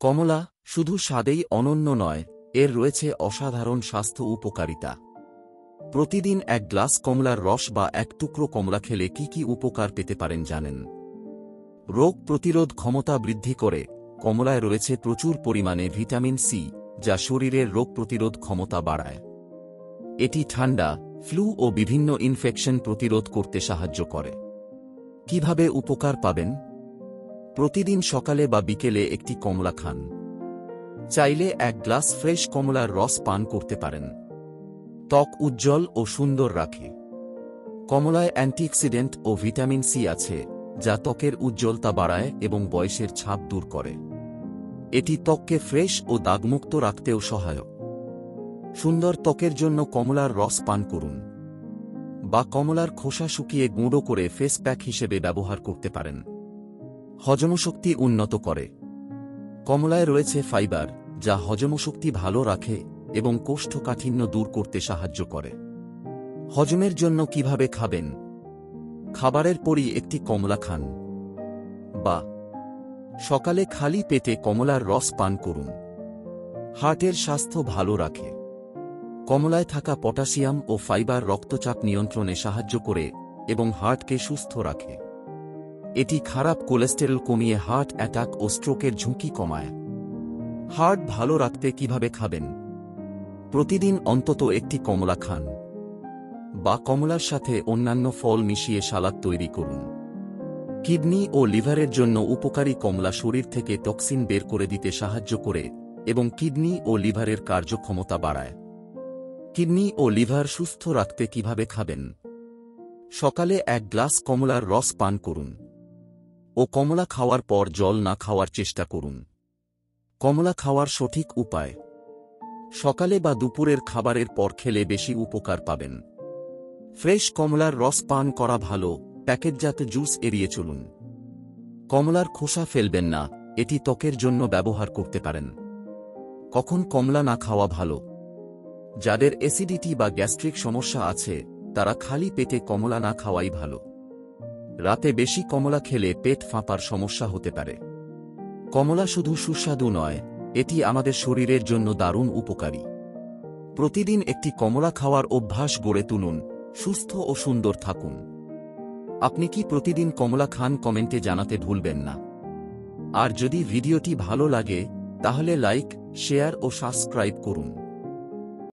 কমলা শুধু স্বাদেই অনন্য নয়, এর রয়েছে অসাধারণ স্বাস্থ্য উপকারিতা। প্রতিদিন এক গ্লাস কমলার রস বা এক টুকরো কমলা খেলে কি কি উপকার পেতে পারেন জানেন? রোগ প্রতিরোধ ক্ষমতা বৃদ্ধি করে। কমলায় রয়েছে প্রচুর পরিমাণে ভিটামিন সি, যা শরীরের রোগ প্রতিরোধ ক্ষমতা বাড়ায়। এটি ঠান্ডা, ফ্লু ও বিভিন্ন ইনফেকশন প্রতিরোধ করতে সাহায্য করে। কিভাবে উপকার পাবেন? প্রতিদিন সকালে বা বিকেলে একটি কমলা খান। চাইলে এক গ্লাস ফ্রেশ কমলার রস পান করতে পারেন। ত্বক উজ্জ্বল ও সুন্দর রাখে। কমলায় অ্যান্টিঅক্সিডেন্ট ও ভিটামিন সি আছে, যা ত্বকের উজ্জ্বলতা বাড়ায় এবং বয়সের ছাপ দূর করে। এটি ত্বককে ফ্রেশ ও দাগমুক্ত রাখতেও সহায়ক। সুন্দর ত্বকের জন্য কমলার রস পান করুন, বা কমলার খোসা শুকিয়ে গুঁড়ো করে ফেস প্যাক হিসেবে ব্যবহার করতে পারেন। হজমশক্তি উন্নত করে। কমলায় রয়েছে ফাইবার, যা হজমশক্তি ভালো রাখে এবং কোষ্ঠকাঠিন্য দূর করতে সাহায্য করে। হজমের জন্য কিভাবে খাবেন? খাবারের পরই একটি কমলা খান, বা সকালে খালি পেটে কমলার রস পান করুন। হার্টের স্বাস্থ্য ভালো রাখে। কমলায় থাকা পটাশিয়াম ও ফাইবার রক্তচাপ নিয়ন্ত্রণে সাহায্য করে এবং হার্টকে সুস্থ রাখে। এটি খারাপ কোলেস্টেরল কমিয়ে হার্ট অ্যাটাক ও স্ট্রোকের ঝুঁকি কমায়। হার্ট ভালো রাখতে কিভাবে খাবেন? প্রতিদিন অন্তত একটি কমলা খান, বা কমলার সাথে অন্যান্য ফল মিশিয়ে সালাদ তৈরি করুন। কিডনি ও লিভারের জন্য উপকারী। কমলা শরীর থেকে টক্সিন বের করে দিতে সাহায্য করে এবং কিডনি ও লিভারের কার্যক্ষমতা বাড়ায়। কিডনি ও লিভার সুস্থ রাখতে কিভাবে খাবেন? সকালে এক গ্লাস কমলার রস পান করুন ও কমলা খাওয়ার পর জল না খাওয়ার চেষ্টা করুন। কমলা খাওয়ার সঠিক উপায়: সকালে বা দুপুরের খাবারের পর খেলে বেশি উপকার পাবেন। ফ্রেশ কমলার রস পান করা ভালো, প্যাকেটজাত জুস এড়িয়ে চলুন। কমলার খোসা ফেলবেন না, এটি ত্বকের জন্য ব্যবহার করতে পারেন। কখন কমলা না খাওয়া ভালো? যাদের অ্যাসিডিটি বা গ্যাস্ট্রিক সমস্যা আছে, তারা খালি পেটে কমলা না খাওয়াই ভালো। রাতে বেশি কমলা খেলে পেট ফাঁপার সমস্যা হতে পারে। কমলা শুধু সুস্বাদু নয়, এটি আমাদের শরীরের জন্য দারুণ উপকারী। প্রতিদিন একটি কমলা খাওয়ার অভ্যাস গড়ে তুলুন, সুস্থ ও সুন্দর থাকুন। আপনি কি প্রতিদিন কমলা খান? কমেন্টে জানাতে ভুলবেন না। আর যদি ভিডিওটি ভালো লাগে, তাহলে লাইক, শেয়ার ও সাবস্ক্রাইব করুন।